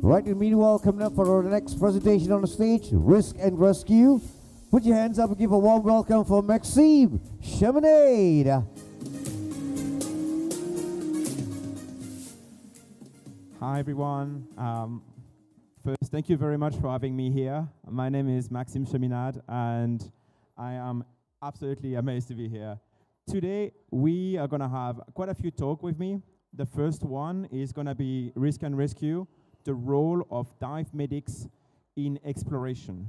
Right, and meanwhile, coming up for our next presentation on the stage, Risk and Rescue. Put your hands up and give a warm welcome for Maxime, Cheminade. Hi everyone. First, thank you very much for having me here. My name is Maxime Cheminade, and I am absolutely amazed to be here. Today, we are going to have quite a few talks with me. The first one is going to be Risk and Rescue, the role of dive medics in exploration.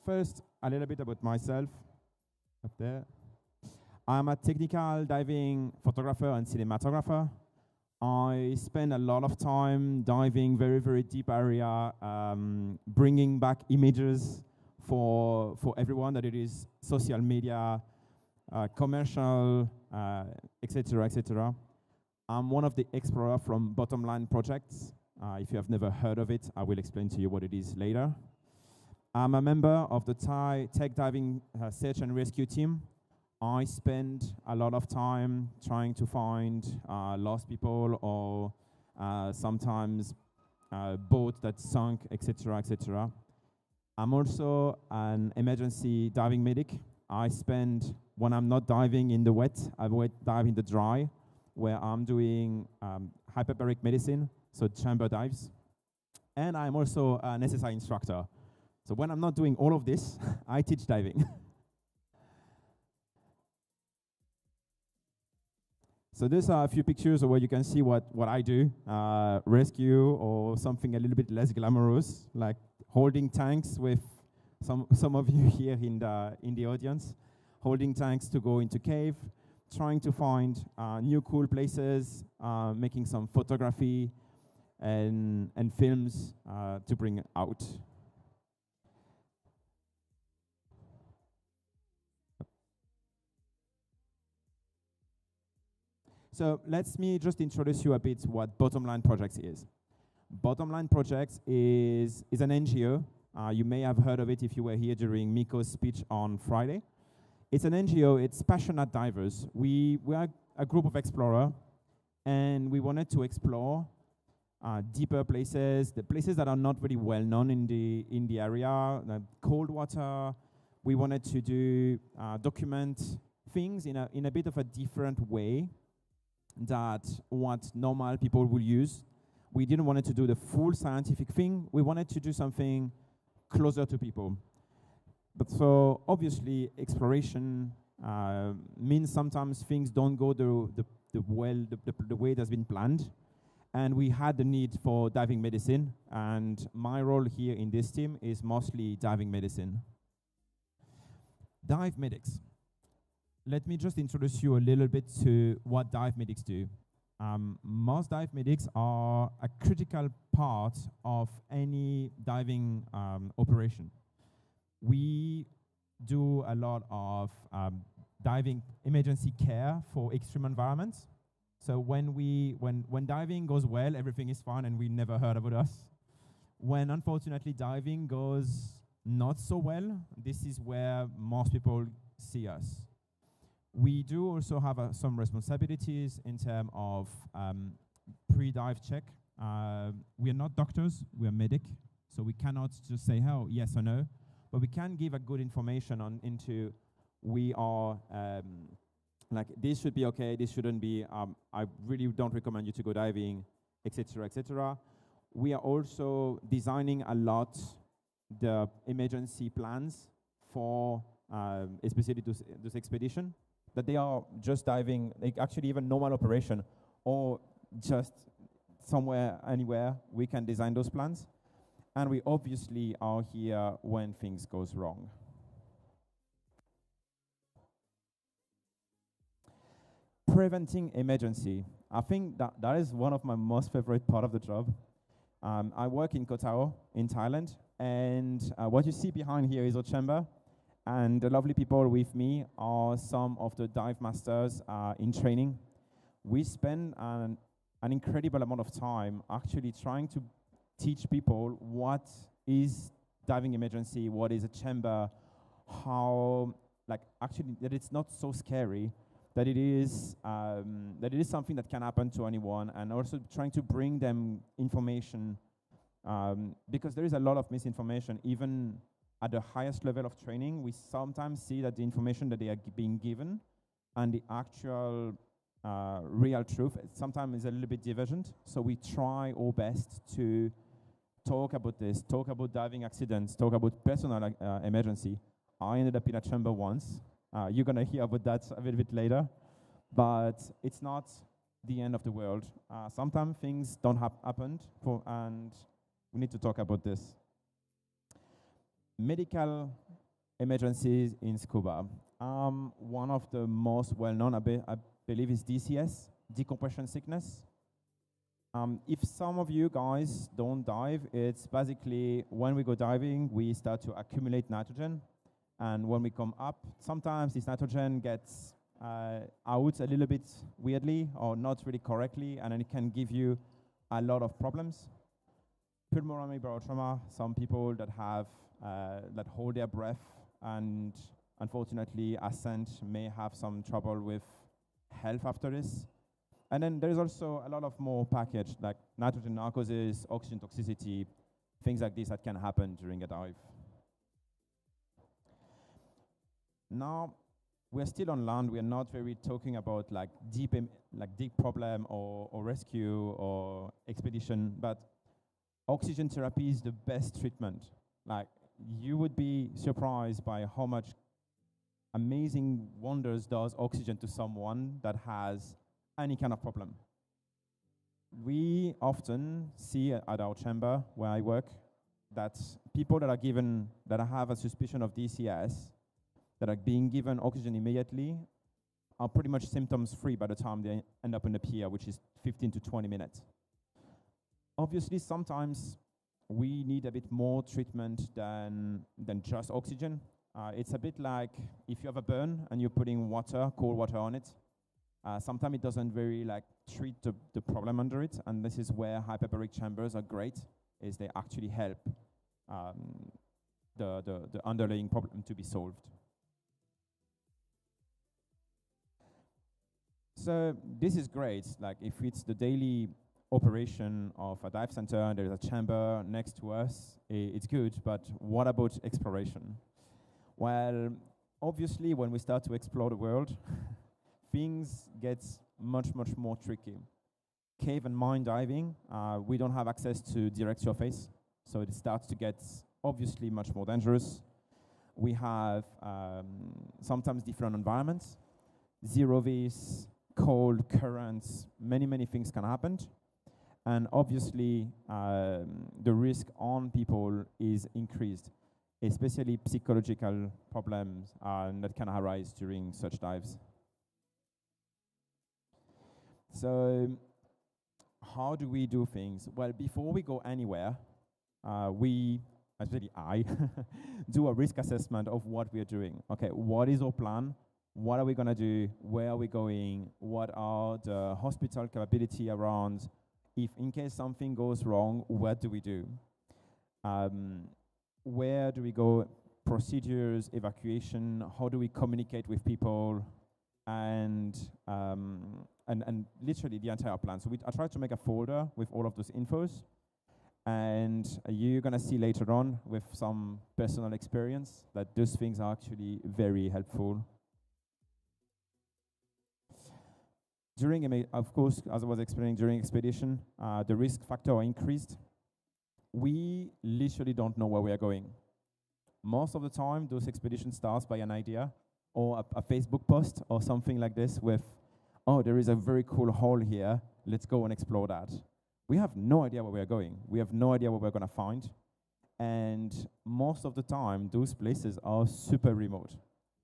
First, a little bit about myself, up there. I'm a technical diving photographer and cinematographer. I spend a lot of time diving very, very deep area, bringing back images for everyone, that it is social media, commercial, etc., etc. I'm one of the explorers from Bottom Line Projects. If you have never heard of it, I will explain to you what it is later. I'm a member of the Thai Tech Diving Search and Rescue team. I spend a lot of time trying to find lost people or sometimes boats that sunk, etc., etc. I'm also an emergency diving medic. I spend, when I'm not diving in the wet, I dive in the dry, where I'm doing hyperbaric medicine, so chamber dives. And I'm also an SSI instructor. So when I'm not doing all of this, I teach diving. So these are a few pictures where you can see what I do, rescue or something a little bit less glamorous, like holding tanks with some of you here in the audience, holding tanks to go into cave, trying to find new cool places, making some photography and films to bring out. So let me just introduce you a bit what Bottom Line Projects is. Bottom Line Projects is an NGO. You may have heard of it if you were here during Miko's speech on Friday. It's an NGO, it's passionate divers. We are a group of explorers, and we wanted to explore deeper places, the places that are not really well known in the area, cold water. We wanted to do document things in a bit of a different way that what normal people will use. We didn't want to do the full scientific thing. We wanted to do something closer to people. But so obviously exploration means sometimes things don't go the way it has been planned. And we had the need for diving medicine. And my role here in this team is mostly diving medicine. Dive medics. Let me just introduce you a little bit to what dive medics do. Most dive medics are a critical part of any diving operation. We do a lot of diving emergency care for extreme environments. So when diving goes well, everything is fine and we never heard about us. When unfortunately diving goes not so well, this is where most people see us. We do also have some responsibilities in terms of pre-dive check. We are not doctors, we are medic, so we cannot just say, oh, yes or no, but we can give a good information into we are, like this should be okay, this shouldn't be, I really don't recommend you to go diving, etc., etc. We are also designing a lot the emergency plans for especially this expedition, that they are just diving, like actually even normal operation, or just somewhere, anywhere, we can design those plans. And we obviously are here when things goes wrong. Preventing emergency. I think that is one of my most favorite part of the job. I work in Koh Tao in Thailand, and what you see behind here is our chamber. And the lovely people with me are some of the dive masters in training. We spend an incredible amount of time actually trying to teach people what is diving emergency, what is a chamber, how, like, actually that it's not so scary, that it is something that can happen to anyone, and also trying to bring them information, because there is a lot of misinformation. Even at the highest level of training, we sometimes see that the information that they are being given and the actual real truth sometimes is a little bit divergent. So we try our best to talk about this, talk about diving accidents, talk about personal emergency. I ended up in a chamber once. You're gonna hear about that a little bit later, but it's not the end of the world. Sometimes things don't happen, and we need to talk about this. Medical emergencies in scuba. One of the most well-known, I believe, is DCS, decompression sickness. If some of you guys don't dive, it's basically when we go diving, we start to accumulate nitrogen. And when we come up, sometimes this nitrogen gets out a little bit weirdly or not really correctly, and then it can give you a lot of problems. Pulmonary barotrauma, some people that have that hold their breath and unfortunately ascent may have some trouble with health after this. And then there's also a lot of more package like nitrogen narcosis, oxygen toxicity, things like this that can happen during a dive. Now, we're still on land. We're not very talking about like deep problem or rescue or expedition, but oxygen therapy is the best treatment. Like, you would be surprised by how much amazing wonders does oxygen to someone that has any kind of problem. We often see at our chamber where I work that people that have a suspicion of DCS, that are being given oxygen immediately, are pretty much symptoms-free by the time they end up in the pier, which is 15 to 20 minutes. Obviously, sometimes we need a bit more treatment than just oxygen. It's a bit like if you have a burn and you're putting cold water on it. Sometimes it doesn't very treat the problem under it, and this is where hyperbaric chambers are great, is they actually help the underlying problem to be solved. So this is great. Like, if it's the daily operation of a dive center and there's a chamber next to us, it's good, but what about exploration? Well, obviously, when we start to explore the world, things get much, much more tricky. Cave and mine diving, we don't have access to direct surface, so it starts to get obviously much more dangerous. We have sometimes different environments, zero V's, cold currents, many things can happen. And obviously, the risk on people is increased, especially psychological problems that can arise during such dives. So how do we do things? Well, before we go anywhere, especially I, do a risk assessment of what we are doing. Okay, what is our plan? What are we gonna do? Where are we going? What are the hospital capability around? If in case something goes wrong, what do we do? Where do we go? Procedures, evacuation, how do we communicate with people? And literally the entire plan. So I tried to make a folder with all of those infos, and you're gonna see later on with some personal experience that those things are actually very helpful. Of course, as I was explaining, during expedition, the risk factor increased. We literally don't know where we are going. Most of the time, those expeditions start by an idea or a Facebook post or something like this with, oh, there is a very cool hole here, let's go and explore that. We have no idea where we are going. We have no idea what we're gonna find. And most of the time, those places are super remote.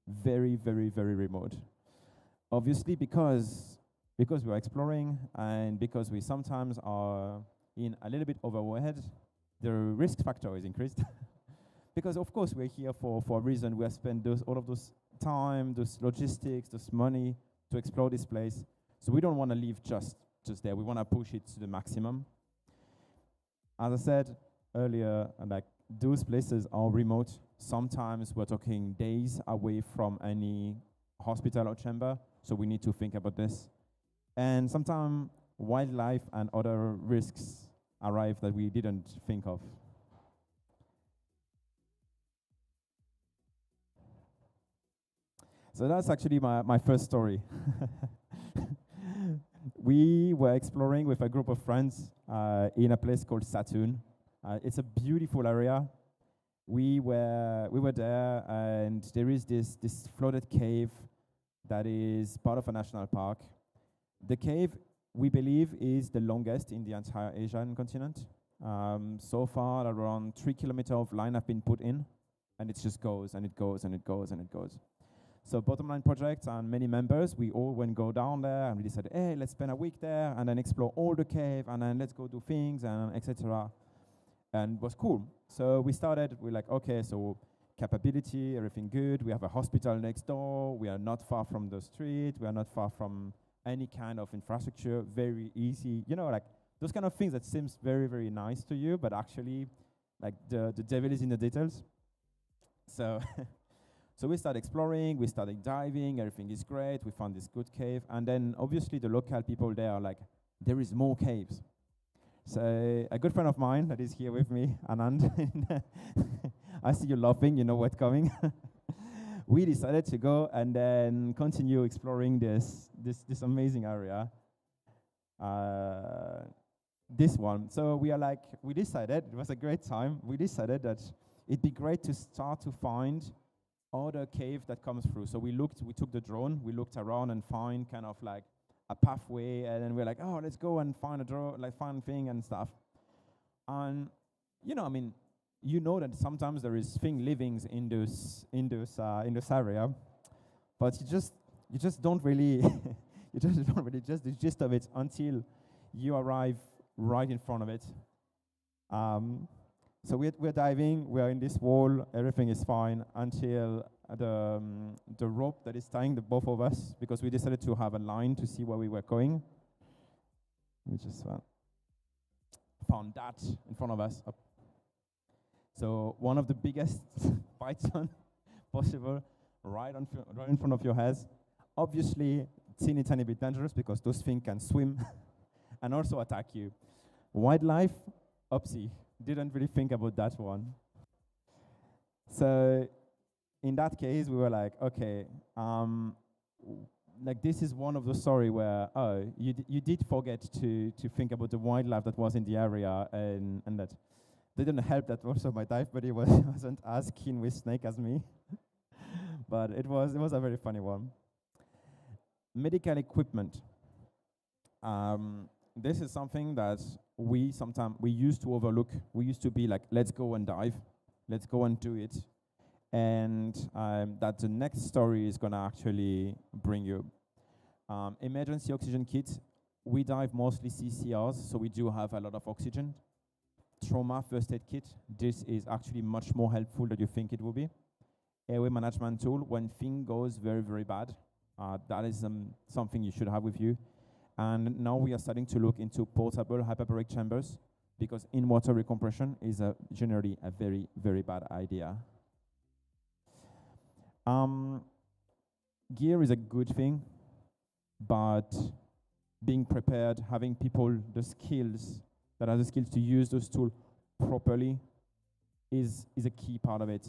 Very, very, very remote. Obviously, because we're exploring and because we sometimes are in a little bit overhead, the risk factor is increased. Because of course we're here for a reason. We have spent all of those time, those logistics, those money to explore this place. So we don't want to leave just there. We want to push it to the maximum. As I said earlier, those places are remote. Sometimes we're talking days away from any hospital or chamber. So we need to think about this. And sometimes wildlife and other risks arrive that we didn't think of. So that's actually my first story. We were exploring with a group of friends in a place called Saturn. It's a beautiful area. We were there, and there is this flooded cave that is part of a national park. The cave, we believe, is the longest in the entire Asian continent. So far, around 3 kilometers of line have been put in, and it just goes, and it goes, and it goes, and it goes. So Bottom Line Project and many members, we all went go down there, and we decided, hey, let's spend a week there, and then explore all the cave, and then let's go do things, and etc. And it was cool. So we started, we're like, okay, so capability, everything good. We have a hospital next door. We are not far from the street. We are not far from any kind of infrastructure, very easy. You know, like those kind of things that seems very, very nice to you, but actually, like the devil is in the details. So, so we started exploring, we started diving, everything is great. We found this good cave. And then obviously the local people there are like, there is more caves. So a good friend of mine that is here with me, Anand, I see you laughing, you know what's coming. We decided to go and then continue exploring this amazing area. This one. So we decided, it was a great time, we decided that it'd be great to start to find other cave that comes through. So we took the drone, we looked around and find kind of like a pathway, and then we're like, oh, let's go and find find thing and stuff. And you know, I mean, you know that sometimes there is thing livings in this area, but you just don't really you just don't really just the gist of it until you arrive right in front of it. So we're diving, we're in this wall, everything is fine until the rope that is tying the both of us, because we decided to have a line to see where we were going. We just found that in front of us. So one of the biggest python possible, right in front of your heads. Obviously, teeny tiny bit dangerous because those things can swim and also attack you. Wildlife, oopsie, didn't really think about that one. So in that case, we were like, okay, like this is one of the story where, oh, you did forget to think about the wildlife that was in the area, and that didn't help that also my dive buddy wasn't as keen with snake as me. But it was a very funny one. Medical equipment. This is something that we used to overlook. We used to be like, let's go and dive, let's go and do it. And that the next story is gonna actually bring you. Emergency oxygen kit. We dive mostly CCRs, so we do have a lot of oxygen. Trauma first aid kit. This is actually much more helpful than you think it will be. Airway management tool. When thing goes very, very bad, that is something you should have with you. And now we are starting to look into portable hyperbaric chambers, because in-water recompression is generally a very, very bad idea. Gear is a good thing, but being prepared, having people the skills to use those tools properly is a key part of it.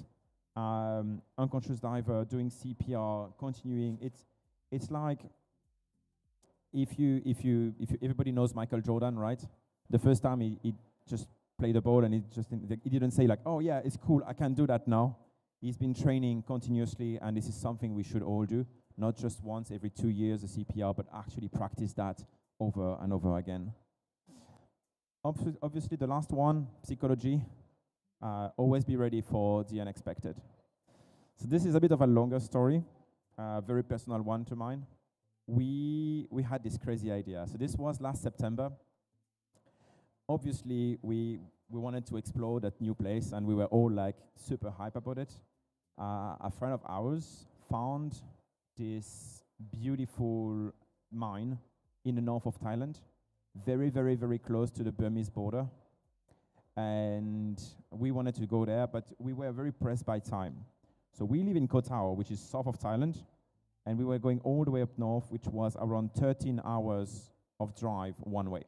Unconscious diver, doing CPR, continuing. It's like if everybody knows Michael Jordan, right? The first time he just played the ball and he didn't say like, oh yeah, it's cool, I can do that now. He's been training continuously, and this is something we should all do, not just once every 2 years a CPR, but actually practice that over and over again. Obviously, the last one, psychology. Always be ready for the unexpected. So this is a bit of a longer story, very personal one to mine. We had this crazy idea. So this was last September. Obviously, we wanted to explore that new place, and we were all like super hype about it. A friend of ours found this beautiful mine in the north of Thailand, very, very, very close to the Burmese border. And we wanted to go there, but we were very pressed by time. So we live in Koh Tao, which is south of Thailand, And we were going all the way up north, which was around 13 hours of drive one way.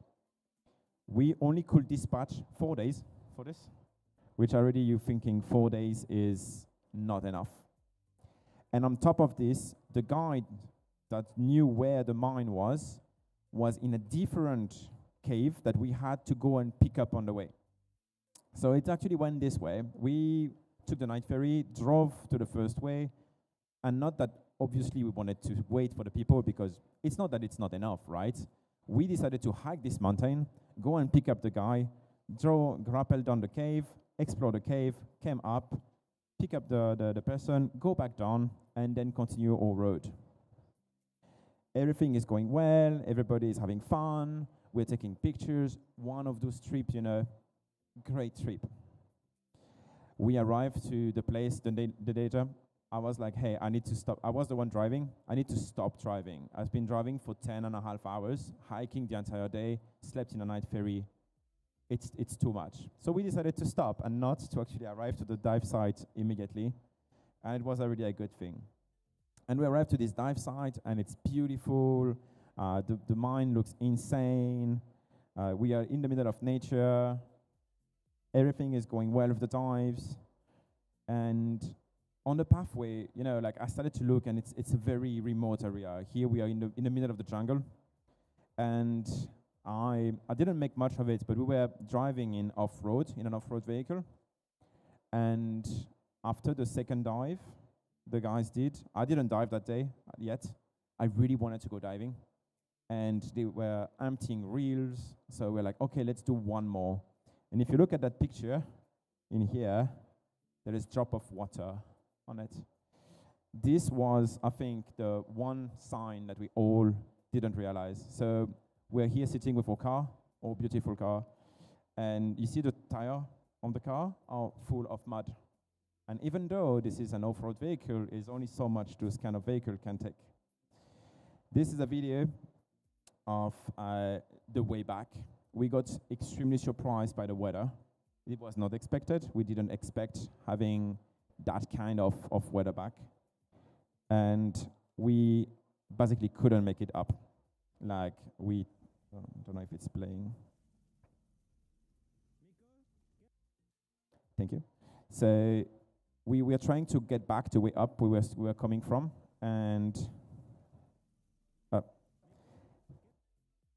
We only could dispatch 4 days for this, which already you're thinking 4 days is not enough. And on top of this, the guide that knew where the mine was in a different cave that we had to go and pick up on the way. So it actually went this way. We took the night ferry, drove to the first way, and not that obviously we wanted to wait for the people, because it's not that it's not enough, right? We decided to hike this mountain, go and pick up the guy, rappel down the cave, explore the cave, came up, pick up the person, go back down, and then continue our road. Everything is going well, everybody is having fun, we're taking pictures. One of those trips, you know, great trip. We arrived to the place the day later. I was like, hey, I need to stop. I was the one driving. I need to stop driving. I've been driving for 10.5 hours, hiking the entire day, slept in a night ferry. It's too much. So we decided to stop and not to actually arrive to the dive site immediately. And it was already a good thing. And we arrived to this dive site, and it's beautiful. The mine looks insane. We are in the middle of nature. Everything is going well with the dives. And on the pathway, you know, like I started to look, and it's a very remote area. Here we are in the middle of the jungle. And I didn't make much of it, but we were driving in an off-road vehicle. And after the second dive, the guys did. I didn't dive that day yet. I really wanted to go diving. And they were emptying reels. So we're like, okay, let's do one more. And if you look at that picture in here, there is a drop of water on it. This was, I think, the one sign that we all didn't realize. So we're here sitting with our car, our beautiful car, and you see the tire on the car are full of mud. And even though this is an off-road vehicle, it's only so much this kind of vehicle can take. This is a video of the way back. We got extremely surprised by the weather. It was not expected. We didn't expect having that kind of weather back. And we basically couldn't make it up. Like we, don't know if it's playing. Thank you. So we were trying to get back to way up we were coming from, and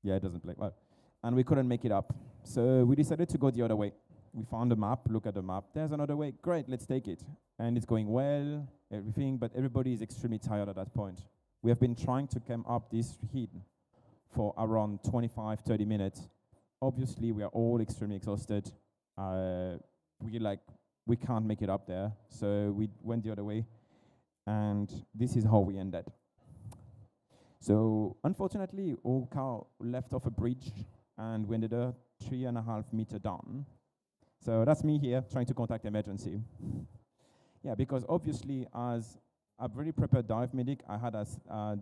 yeah, it doesn't play well. And we couldn't make it up. So we decided to go the other way. We found a map, look at the map. There's another way. Great, let's take it. And it's going well, everything, but everybody is extremely tired at that point. We have been trying to come up this hill for around 25, 30 minutes. Obviously, we are all extremely exhausted. We can't make it up there. So we went the other way. And this is how we ended. So unfortunately, our car left off a bridge, and we ended up 3.5 meters down. So that's me here trying to contact emergency. Yeah, because obviously, as a very prepared dive medic, I had a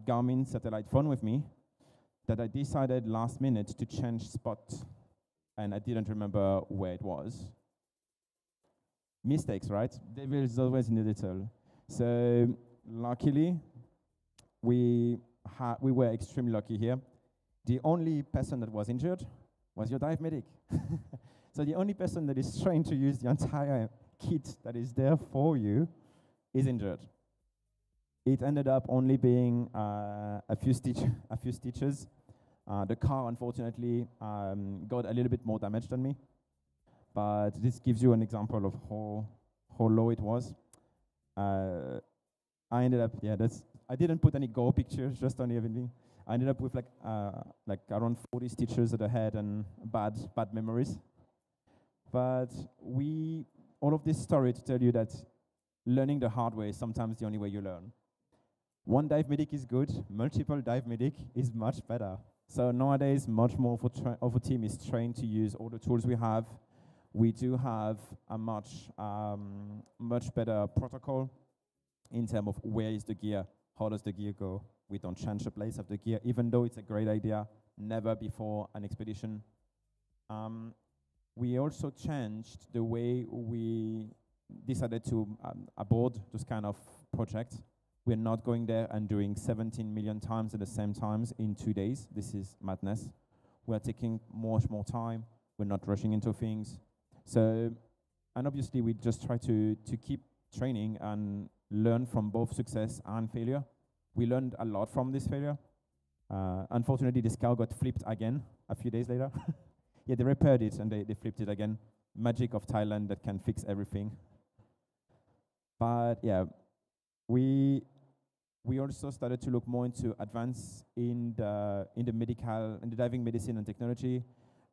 Garmin satellite phone with me that I decided last minute to change spot, and I didn't remember where it was. Mistakes, right? Devil is always in the detail. So luckily, we were extremely lucky here. The only person that was injured was your dive medic. So the only person that is trained to use the entire kit that is there for you is injured. It ended up only being a few stitches. The car, unfortunately, got a little bit more damage than me. But this gives you an example of how low it was. I ended up, I didn't put any gore pictures, just only everything. I ended up with like around 40 stitches at the head and bad memories. But all of this story to tell you that learning the hard way is sometimes the only way you learn. One dive medic is good, multiple dive medic is much better. So nowadays, much more of a team is trained to use all the tools we have. We do have a much better protocol in terms of where is the gear, how does the gear go. We don't change the place of the gear, even though it's a great idea, never before an expedition. We also changed the way we decided to aboard this kind of project. We're not going there and doing 17 million times at the same times in 2 days. This is madness. We're taking much more time. We're not rushing into things. So, and obviously we just try to keep training and learn from both success and failure. We learned a lot from this failure. Unfortunately, this car got flipped again a few days later. Yeah, they repaired it and they flipped it again. Magic of Thailand that can fix everything. But yeah, we also started to look more into advance in the diving medicine and technology,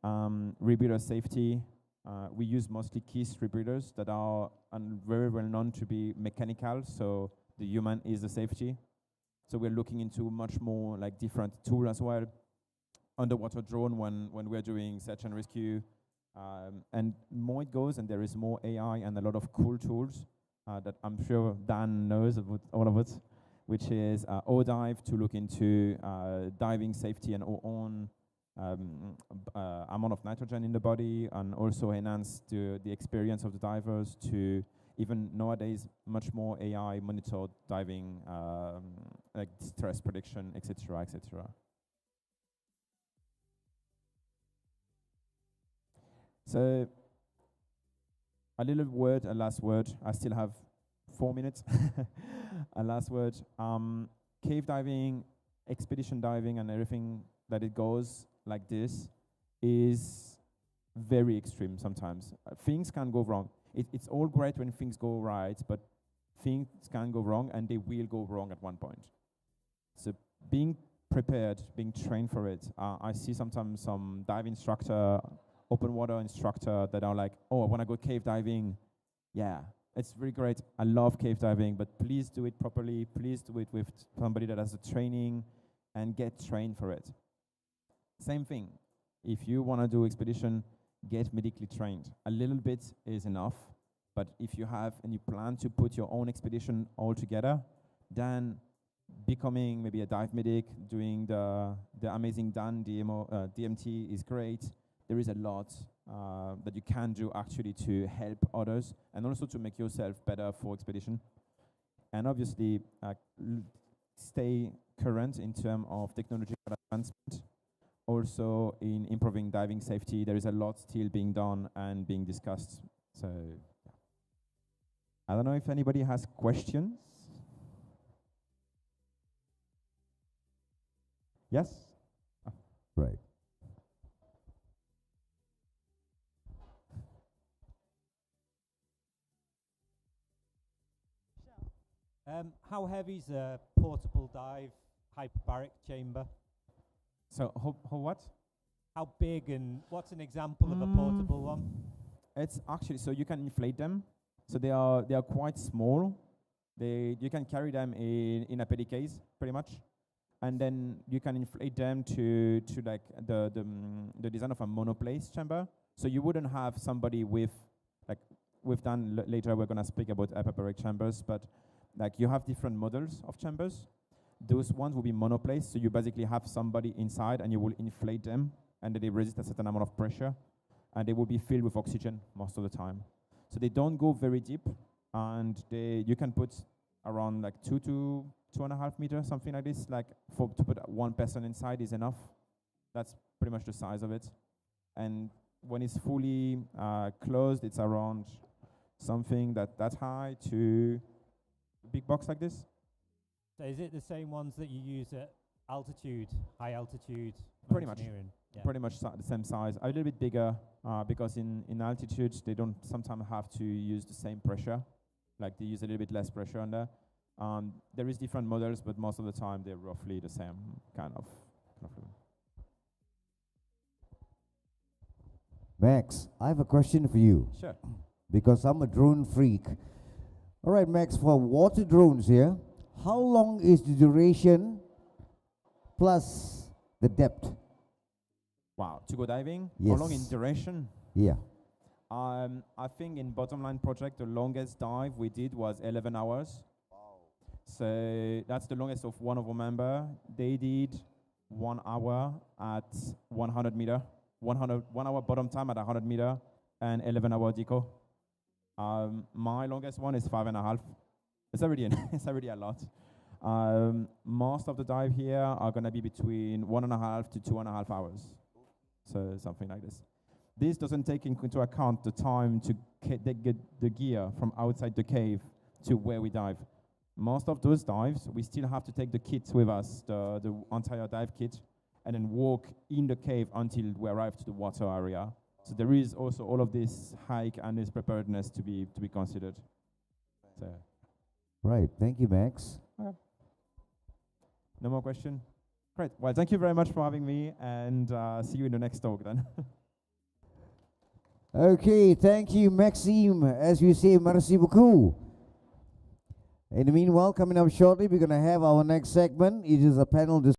rebreather safety. We use mostly KISS rebreathers that are very well known to be mechanical, so the human is the safety. So we're looking into much more like different tools as well. Underwater drone when we're doing search and rescue. And more it goes, and there is more AI and a lot of cool tools that I'm sure Dan knows about all of it, which is O-Dive to look into diving safety and our own amount of nitrogen in the body, and also enhance the experience of the divers to even nowadays much more AI monitored diving, like stress prediction, etc., etc. So a little word, a last word. I still have 4 minutes. A last word. Cave diving, expedition diving, and everything that it goes like this is very extreme sometimes. Things can go wrong. It's all great when things go right, but things can go wrong, and they will go wrong at one point. So being prepared, being trained for it. I see sometimes some dive instructor, open water instructor that are like, oh, I want to go cave diving. Yeah, it's really great. I love cave diving, but please do it properly. Please do it with somebody that has the training and get trained for it. Same thing. If you want to do expedition, get medically trained. A little bit is enough, but if you have and you plan to put your own expedition all together, then becoming maybe a dive medic, doing the amazing Dan DMT is great. There is a lot that you can do actually to help others and also to make yourself better for expedition. And obviously, stay current in terms of technological advancement. Also, in improving diving safety, there is a lot still being done and being discussed. So, yeah. I don't know if anybody has questions. Yes? Oh. Right. How heavy is a portable dive hyperbaric chamber? So, how what? How big, and what's an example of a portable one? It's actually, so you can inflate them. So they are quite small. You can carry them in a petty case, pretty much, and then you can inflate them to like the design of a monoplace chamber. So you wouldn't have somebody with, like we've done later. We're gonna speak about hyperbaric chambers, but like you have different models of chambers. Those ones will be monoplace, so you basically have somebody inside and you will inflate them, and they resist a certain amount of pressure, and they will be filled with oxygen most of the time. So they don't go very deep, and you can put around like 2 to 2.5 meters, something like this. Like to put one person inside is enough. That's pretty much the size of it. And when it's fully closed, it's around something that high to a big box like this. So is it the same ones that you use at altitude, high altitude? Pretty much. Yeah. Pretty much the same size. A little bit bigger because in altitude they don't sometimes have to use the same pressure. Like they use a little bit less pressure on there. There is different models, but most of the time they're roughly the same kind of. Max, I have a question for you. Sure. Because I'm a drone freak. All right, Max, for water drones here, how long is the duration plus the depth? Wow, to go diving? Yes. How long in duration? Yeah. I think in bottom line project, the longest dive we did was 11 hours. Wow. So that's the longest of one of our member. They did 1 hour at 100 meter, 1 hour bottom time at 100 meter, and 11-hour deco. My longest one is 5.5. It's already it's already a lot. Most of the dive here are going to be between 1.5 to 2.5 hours. So something like this. This doesn't take into account the time to get the gear from outside the cave to where we dive. Most of those dives, we still have to take the kit with us, the entire dive kit, and then walk in the cave until we arrive to the water area. So there is also all of this hike and this preparedness to be considered. So. Right, thank you, Max. Okay. No more question? Great. Well, thank you very much for having me, and see you in the next talk then. Okay, thank you, Maxime. As we say, merci beaucoup. In the meanwhile, coming up shortly, we're going to have our next segment. It is a panel discussion.